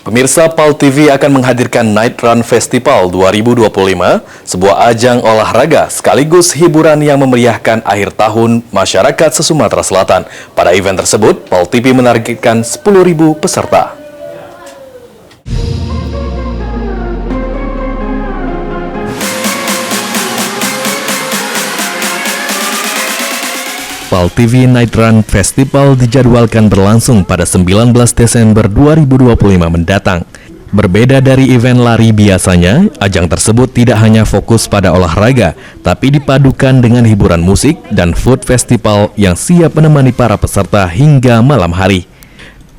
Pemirsa, PAL TV akan menghadirkan Night Run Festival 2025, sebuah ajang olahraga sekaligus hiburan yang memeriahkan akhir tahun masyarakat se-Sumatera Selatan. Pada event tersebut, PAL TV menargetkan 10.000 peserta. PAL TV Night Run Festival dijadwalkan berlangsung pada 19 Desember 2025 mendatang. Berbeda dari event lari biasanya, ajang tersebut tidak hanya fokus pada olahraga, tapi dipadukan dengan hiburan musik dan food festival yang siap menemani para peserta hingga malam hari.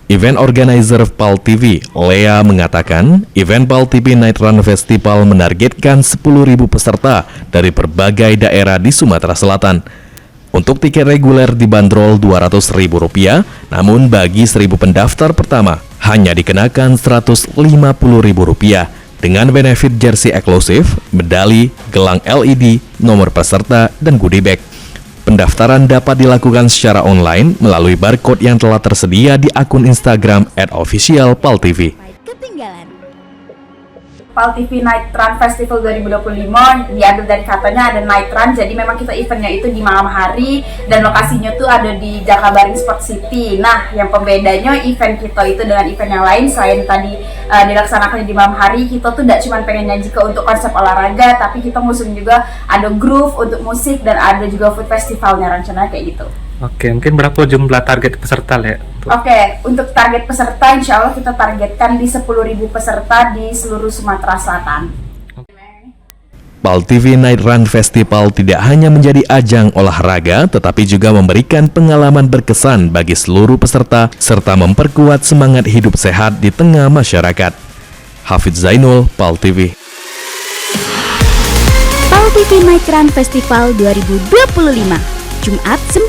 Event organizer PAL TV, Lea, mengatakan, event PAL TV Night Run Festival menargetkan 10.000 peserta dari berbagai daerah di Sumatera Selatan. Untuk tiket reguler dibanderol Rp200.000, namun bagi 1.000 pendaftar pertama hanya dikenakan Rp150.000 dengan benefit jersey eksklusif, medali, gelang LED, nomor peserta, dan goodie bag. Pendaftaran dapat dilakukan secara online melalui barcode yang telah tersedia di akun Instagram @officialpaltv. PAL TV Night Run Festival 2025 diambil dari katanya ada Night Run, jadi memang kita eventnya itu di malam hari dan lokasinya tuh ada di Jakabaring Sport City. Nah, yang pembedanya event kita itu dengan event yang lain, selain tadi dilaksanakan di malam hari, kita tuh tidak cuma pengen nyaji ke untuk konsep olahraga, tapi kita ngusung juga ada groove untuk musik dan ada juga food festivalnya, rencananya kayak gitu. Oke, mungkin berapa jumlah target peserta, Le? Oke, untuk target peserta insya Allah kita targetkan di 10.000 peserta di seluruh Sumatera Selatan. PAL TV Night Run Festival tidak hanya menjadi ajang olahraga, tetapi juga memberikan pengalaman berkesan bagi seluruh peserta, serta memperkuat semangat hidup sehat di tengah masyarakat. Hafidz Zainul, PAL TV. PAL TV Night Run Festival 2025, Jumat 19